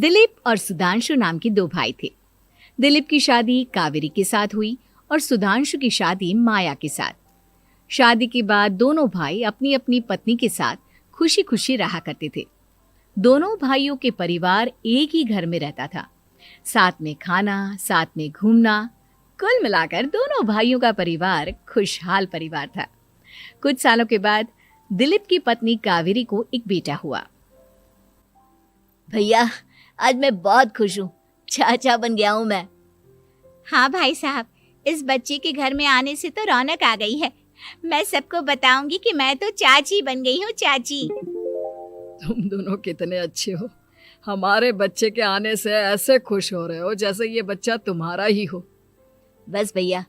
दिलीप और सुधांशु नाम के दो भाई थे। दिलीप की शादी कावेरी के साथ हुई और सुधांशु की शादी माया के साथ। शादी के बाद दोनों भाई अपनी अपनी पत्नी के साथ खुशी खुशी रहा करते थे। दोनों भाइयों के परिवार एक ही घर में रहता था। साथ में खाना, साथ में घूमना, कुल मिलाकर दोनों भाइयों का परिवार खुशहाल परिवार था। कुछ सालों के बाद दिलीप की पत्नी कावेरी को एक बेटा हुआ। भैया, आज मैं बहुत खुश हूँ। चाचा बन गया हूँ मैं। हाँ भाई साहब, इस बच्चे के घर में आने से तो रौनक आ गई है। मैं सबको बताऊंगी कि मैं तो चाची बन गई हूँ, चाची। तुम दोनों कितने अच्छे हो। हमारे बच्चे के आने से ऐसे खुश हो रहे हो जैसे ये बच्चा तुम्हारा ही हो। बस भैया,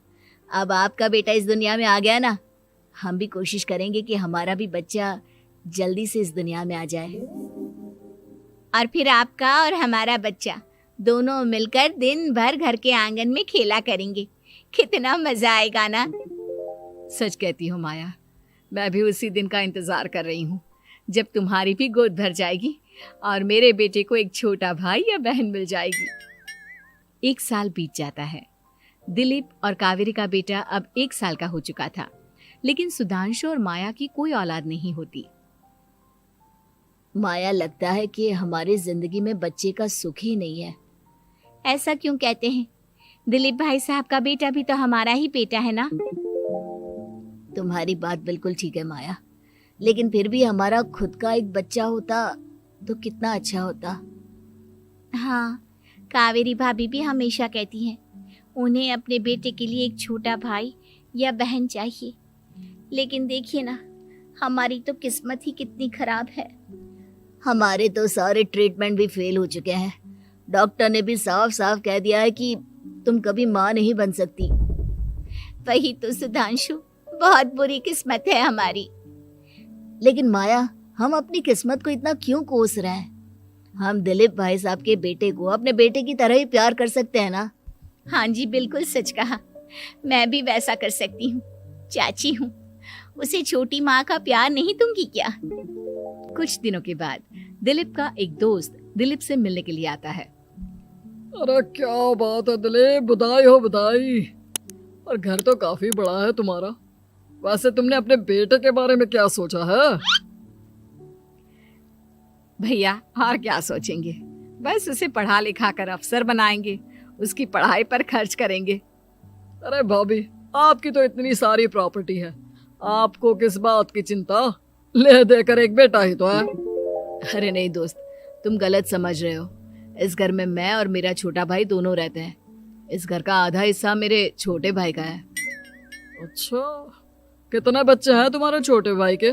अब आपका बेटा इस दुनिया में आ गया ना, हम भी कोशिश करेंगे कि हमारा भी बच्चा जल्दी से इस दुनिया में आ जाए। और फिर आपका और हमारा बच्चा दोनों मिलकर दिन भर घर के आंगन में खेला करेंगे। कितना मजा आएगा ना। सच कहती हो माया, मैं भी उसी दिन का इंतजार कर रही हूँ जब तुम्हारी भी गोद भर जाएगी और मेरे बेटे को एक छोटा भाई या बहन मिल जाएगी। 1 साल बीत जाता है। दिलीप और कावेरी का बेटा अब 1 साल का हो चुका था, लेकिन सुधांशु और माया की कोई औलाद नहीं होती। माया, लगता है कि हमारी जिंदगी में बच्चे का सुख ही नहीं है। ऐसा क्यों कहते हैं? दिलीप भाई साहब का बेटा भी तो हमारा ही बेटा है ना। तुम्हारी बात बिल्कुल ठीक है माया, लेकिन फिर भी हमारा खुद का एक बच्चा होता तो कितना अच्छा होता। हाँ, कावेरी भाभी भी हमेशा कहती हैं उन्हें अपने बेटे के लिए एक छोटा भाई या बहन चाहिए। लेकिन देखिए ना, हमारी तो किस्मत ही कितनी खराब है। हमारे तो सारे ट्रीटमेंट भी फेल हो चुके हैं। डॉक्टर ने भी साफ साफ कह दिया है कि तुम कभी माँ नहीं बन सकती। वही तो सुधांशु, बहुत बुरी किस्मत है हमारी। लेकिन माया, हम अपनी किस्मत को इतना क्यों कोस रहे हैं? हम दिलीप भाई साहब के बेटे को अपने बेटे की तरह ही प्यार कर सकते हैं ना। हाँ जी, बिल्कुल सच कहा। मैं भी वैसा कर सकती हूँ। चाची हूँ, उसे छोटी माँ का प्यार नहीं दूंगी क्या? कुछ दिनों के बाद दिलीप का एक दोस्त दिलीप से मिलने के लिए आता है। अरे क्या बात है दिलीप, बधाई हो बधाई। और घर तो काफी बड़ा है तुम्हारा। वैसे तुमने अपने बेटे के बारे में क्या सोचा है? भैया, और क्या सोचेंगे, बस उसे पढ़ा लिखा कर अफसर बनाएंगे, उसकी पढ़ाई पर खर्च करेंगे। अरे भाभी, आपकी तो इतनी सारी प्रॉपर्टी है, आपको किस बात की चिंता? ले देकर एक बेटा ही तो है। अरे नहीं दोस्त, तुम गलत समझ रहे हो। इस घर में मैं और मेरा छोटा भाई दोनों रहते हैं। इस घर का आधा हिस्सा मेरे छोटे भाई का है। अच्छा, कितने बच्चे हैं तुम्हारे छोटे भाई के?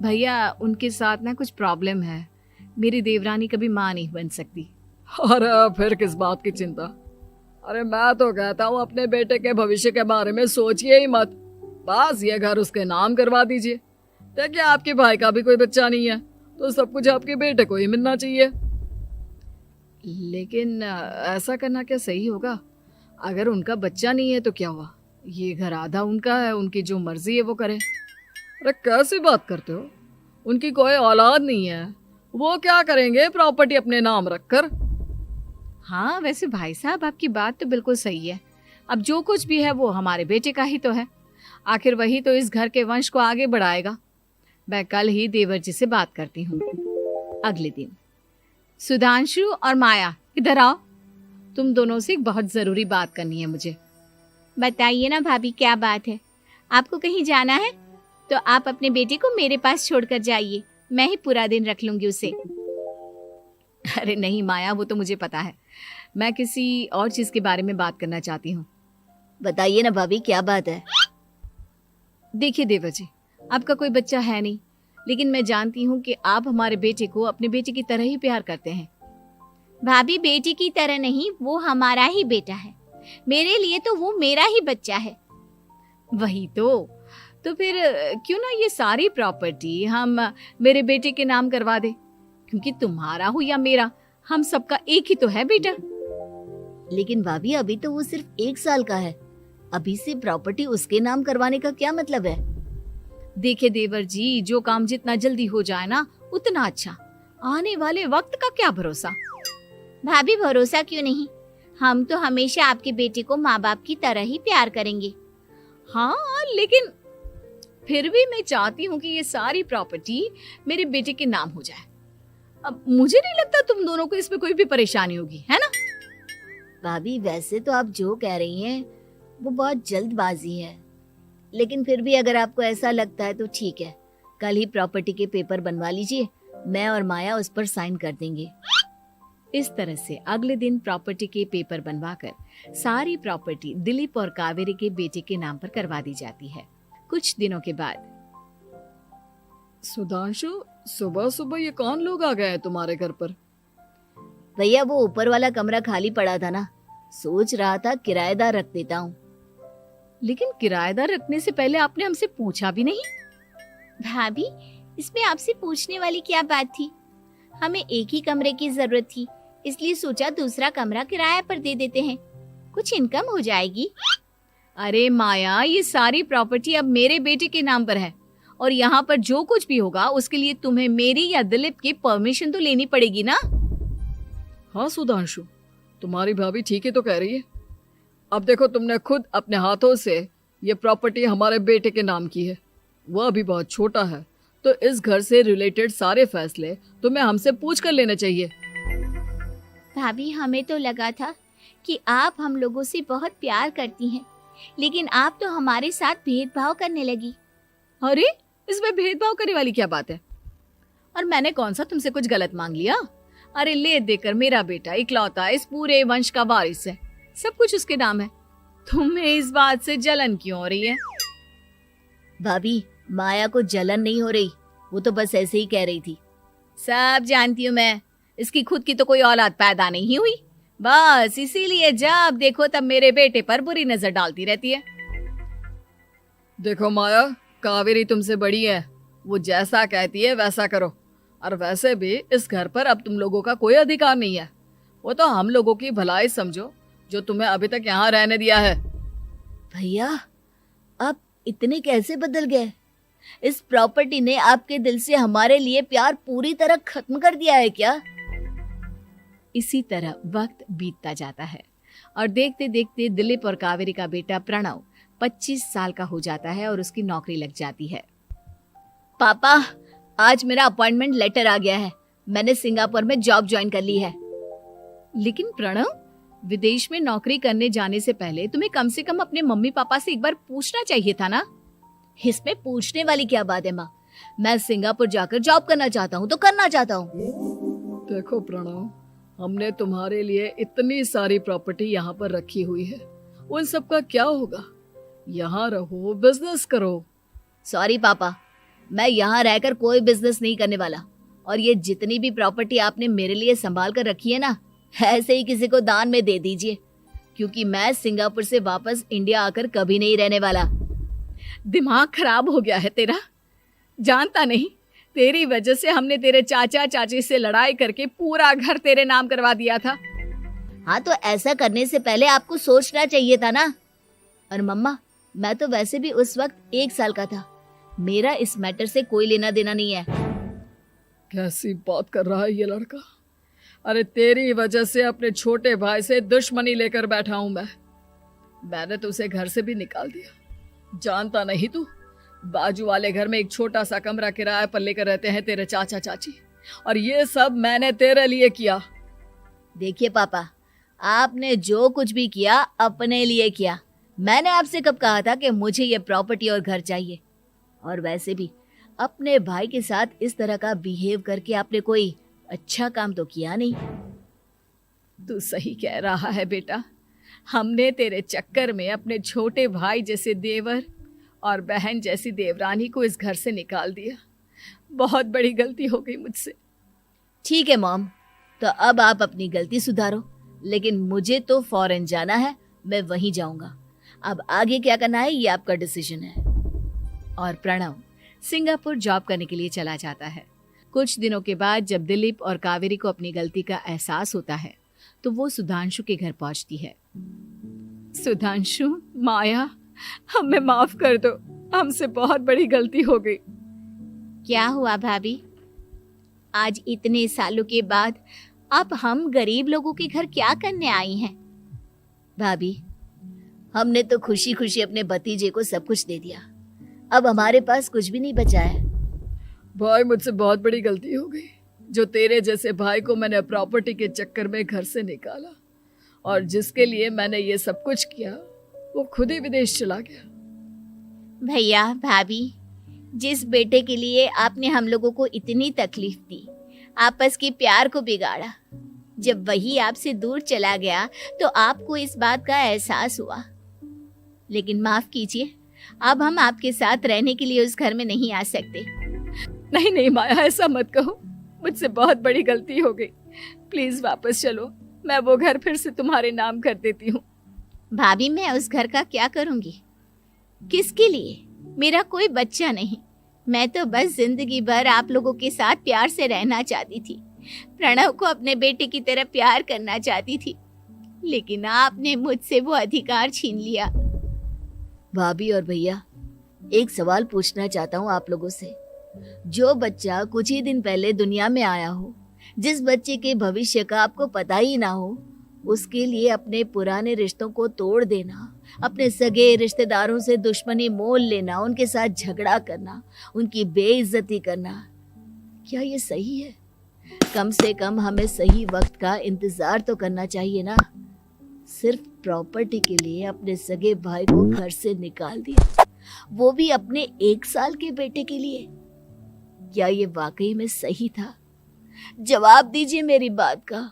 भैया, उनके साथ ना कुछ प्रॉब्लम है। मेरी देवरानी कभी माँ नहीं बन सकती। अरे फिर किस बात की चिंता? अरे मैं तो कहता हूँ अपने बेटे के भविष्य के बारे में सोचिए ही मत। बस ये घर उसके नाम करवा दीजिए। देखिए, आपके भाई का भी कोई बच्चा नहीं है तो सब कुछ आपके बेटे को ही मिलना चाहिए। लेकिन ऐसा करना क्या सही होगा? अगर उनका बच्चा नहीं है तो क्या हुआ? ये घर आधा उनका है, उनकी जो मर्जी है वो करे। अरे कैसी बात करते हो? उनकी कोई औलाद नहीं है, वो क्या करेंगे प्रॉपर्टी अपने नाम रखकर? हाँ, वैसे भाई साहब, आपकी बात तो बिल्कुल सही है। अब जो कुछ भी है वो हमारे बेटे का ही तो है। आखिर वही तो इस घर के वंश को आगे बढ़ाएगा। मैं कल ही देवर जी से बात करती हूँ। अगले दिन सुधांशु और माया, इधर आओ। तुम दोनों से एक बहुत जरूरी बात करनी है मुझे। बताइए ना भाभी, क्या बात है? आपको कहीं जाना है तो आप अपने बेटे को मेरे पास छोड़कर जाइए। मैं ही पूरा दिन रख लूंगी उसे। अरे नहीं माया, वो तो मुझे पता है। मैं किसी और चीज के बारे में बात करना चाहती हूँ। बताइए ना भाभी, क्या बात है? देखिए देवर जी, आपका कोई बच्चा है नहीं, लेकिन मैं जानती हूँ कि आप हमारे बेटे को अपने बेटे की तरह ही प्यार करते हैं। भाभी, बेटी की तरह नहीं, वो हमारा ही बेटा है। मेरे लिए तो वो मेरा ही बच्चा है। वही तो फिर क्यों ना ये सारी प्रॉपर्टी हम मेरे बेटे के नाम करवा दे, क्योंकि तुम्हारा हो या मेरा, हम सबका एक ही तो है बेटा। लेकिन भाभी, अभी तो वो सिर्फ 1 साल का है। अभी से प्रॉपर्टी उसके नाम करवाने का क्या मतलब है? देखिए देवर जी, जो काम जितना जल्दी हो जाए ना उतना अच्छा। आने वाले वक्त का क्या भरोसा। भाभी भरोसा क्यों नहीं, हम तो हमेशा आपके बेटे को माँ बाप की तरह ही प्यार करेंगे। हाँ, लेकिन फिर भी मैं चाहती हूँ कि ये सारी प्रॉपर्टी मेरे बेटे के नाम हो जाए। अब मुझे नहीं लगता तुम दोनों को इसमें कोई भी परेशानी होगी, है ना? भाभी वैसे तो आप जो कह रही हैं वो बहुत जल्दबाजी है, लेकिन फिर भी अगर आपको ऐसा लगता है तो ठीक है, कल ही प्रॉपर्टी के पेपर बनवा लीजिए, मैं और माया उस पर साइन कर देंगे। इस तरह से अगले दिन प्रॉपर्टी के पेपर बनवाकर सारी प्रॉपर्टी दिलीप और कावेरी के बेटे के नाम पर करवा दी जाती है। कुछ दिनों के बाद सुधांशु, सुबह सुबह ये कौन लोग आ गए हैं तुम्हारे घर पर? भैया वो ऊपर वाला कमरा खाली पड़ा था ना, सोच रहा था किराएदार रख देता हूँ। लेकिन किराएदार रखने से पहले आपने हमसे पूछा भी नहीं। भाभी इसमें आपसे पूछने वाली क्या बात थी, हमें एक ही कमरे की जरूरत थी, इसलिए सोचा दूसरा कमरा किराए पर दे देते हैं, कुछ इनकम हो जाएगी। अरे माया, ये सारी प्रॉपर्टी अब मेरे बेटे के नाम पर है और यहाँ पर जो कुछ भी होगा उसके लिए तुम्हें मेरी या दिलीप की परमिशन तो लेनी पड़ेगी ना। हाँ सुधांशु, तुम्हारी भाभी ठीक ही तो कह रही है। अब देखो, तुमने खुद अपने हाथों से ये प्रॉपर्टी हमारे बेटे के नाम की है, वह अभी बहुत छोटा है, तो इस घर से रिलेटेड सारे फैसले तुम्हें हमसे पूछ कर लेने चाहिए। भाभी हमें तो लगा था कि आप हम लोगों से बहुत प्यार करती हैं, लेकिन आप तो हमारे साथ भेदभाव करने लगी। अरे, इसमें भेदभाव करने वाली क्या बात है? और मैंने कौन सा तुमसे कुछ गलत मांग लिया? अरे ले देकर मेरा बेटा इकलौता इस पूरे वंश का वारिस है, सब कुछ उसके नाम है। तुम्हें इस बात से जलन क्यों हो रही है? भाभी माया को जलन नहीं हो रही, वो तो बस ऐसे ही कह रही थी। सब जानती हूँ मैं, इसकी खुद की तो कोई औलाद पैदा नहीं हुई, बस इसीलिए जब देखो तब मेरे बेटे पर बुरी नजर डालती रहती है। देखो माया, कावेरी तुमसे बड़ी है, वो जैसा कहती है वैसा करो। और वैसे भी इस घर पर अब तुम लोगों का कोई अधिकार नहीं है, वो तो हम लोगों की भलाई समझो जो तुम्हें अभी तक यहाँ रहने दिया है। भैया आप इतने कैसे बदल गए? इस प्रॉपर्टी ने आपके दिल से हमारे लिए प्यार पूरी तरह खत्म कर दिया है क्या? इसी तरह वक्त बीतता जाता है और देखते देखते दिलीप और कावेरी का बेटा प्रणव 25 साल का हो जाता है और उसकी नौकरी लग जाती है। पापा आज मेरा अपॉइंटमेंट लेटर आ गया है, मैंने सिंगापुर में जॉब ज्वाइन कर ली है। लेकिन प्रणव, विदेश में नौकरी करने जाने से पहले तुम्हें कम से कम अपने मम्मी पापा से एक बार पूछना चाहिए था ना। इसमें पूछने वाली क्या बात है माँ, मैं सिंगापुर जाकर जॉब करना चाहता हूँ तो करना चाहता हूँ। देखो प्रणव, हमने तुम्हारे लिए इतनी सारी प्रॉपर्टी यहाँ पर रखी हुई है, उन सब का क्या होगा? यहाँ रहो, बिजनेस करो। सॉरी पापा, मैं यहाँ रहकर कोई बिजनेस नहीं करने वाला, और ये जितनी भी प्रॉपर्टी आपने मेरे लिए संभाल कर रखी है ना, ऐसे ही किसी को दान में दे दीजिए, क्योंकि मैं सिंगापुर से वापस इंडिया आकर कभी नहीं रहने वाला। दिमाग खराब हो गया है तेरा, जानता नहीं तेरी वजह से हमने तेरे चाचा चाची से लड़ाई करके पूरा घर तेरे नाम करवा दिया था। हाँ तो ऐसा करने से पहले आपको सोचना चाहिए था ना। और मम्मा, मैं तो वैसे भी उस वक्त 1 साल का था, मेरा इस मैटर से कोई लेना देना नहीं है। कैसी बात कर रहा है ये लड़का? अरे तेरी वजह से अपने छोटे भाई से दुश्मनी लेकर बैठा हूं मैंने तो उसे घर से भी निकाल दिया। जानता नहीं तू, बाजू वाले घर में एक छोटा सा कमरा किराए पर लेकर रहते हैं तेरे चाचा चाची, और ये सब मैंने तेरे लिए किया। देखिए पापा, आपने जो कुछ भी किया अपने लिए किया। मैंने आपसे कब कहा था कि मुझे ये प्रॉपर्टी और घर चाहिए? और वैसे भी अपने भाई के साथ इस तरह का बिहेव करके आपने कोई अच्छा काम तो किया नहीं। तू सही कह रहा है बेटा, हमने तेरे चक्कर में अपने छोटे भाई जैसे देवर और बहन जैसी देवरानी को इस घर से निकाल दिया। बहुत बड़ी गलती हो गई मुझसे। ठीक है मॉम, तो अब आप अपनी गलती सुधारो, लेकिन मुझे तो फॉरेन जाना है, मैं वहीं जाऊंगा। अब आगे क्या करना है ये आपका डिसीजन है। और प्रणव सिंगापुर जॉब करने के लिए चला जाता है। कुछ दिनों के बाद जब दिलीप और कावेरी को अपनी गलती का एहसास होता है तो वो सुधांशु के घर पहुंचती है। सुधांशु, माया, हमें माफ कर दो, हमसे बहुत बड़ी गलती हो गई। क्या हुआ भाभी? आज इतने सालों के बाद अब हम गरीब लोगों के घर क्या करने आई हैं? भाभी, हमने तो खुशी खुशी अपने भतीजे को सब कुछ दे दिया, अब हमारे पास कुछ भी नहीं बचा है। भाई मुझसे बहुत बड़ी गलती हो गई, जो तेरे जैसे भाई को मैंने प्रॉपर्टी के चक्कर में घर से निकाला, और जिसके लिए मैंने ये सब कुछ किया वो खुद ही विदेश चला गया। भैया भाभी, जिस बेटे के लिए आपने हम लोगों को इतनी तकलीफ दी, आपस के प्यार को बिगाड़ा, जब वही आपसे दूर चला गया तो आपको इस बात का एहसास हुआ। लेकिन माफ कीजिए, अब हम आपके साथ रहने के लिए उस घर में नहीं आ सकते। नहीं नहीं माया, ऐसा मत कहो, मुझसे बहुत बड़ी गलती हो गई, प्लीज वापस चलो, मैं वो घर फिर से तुम्हारे नाम कर देती हूँ। भाभी, मैं उस घर का क्या करूंगी? किसके लिए? मेरा कोई बच्चा नहीं, मैं तो बस जिंदगी भर आप लोगों के साथ प्यार से रहना चाहती थी, प्रणव को अपने बेटे की तरह प्यार करना चाहती थी, लेकिन आपने मुझसे वो अधिकार छीन लिया। भाभी और भैया, एक सवाल पूछना चाहता हूँ आप लोगों से। जो बच्चा कुछ ही दिन पहले दुनिया में आया हो, जिस बच्चे के भविष्य का आपको पता ही ना हो, उसके लिए अपने पुराने रिश्तों को तोड़ देना, अपने सगे रिश्तेदारों से दुश्मनी मोल लेना, उनके साथ झगड़ा करना, उनकी बेइज्जती करना, क्या ये सही है? कम से कम हमें सही वक्त का इंतजार तो करना चाहिए ना। सिर्फ प्रॉपर्टी के लिए अपने सगे भाई को घर से निकाल दिया, वो भी अपने 1 साल के बेटे के लिए। क्या ये वाकई में सही था? जवाब दीजिए मेरी बात का।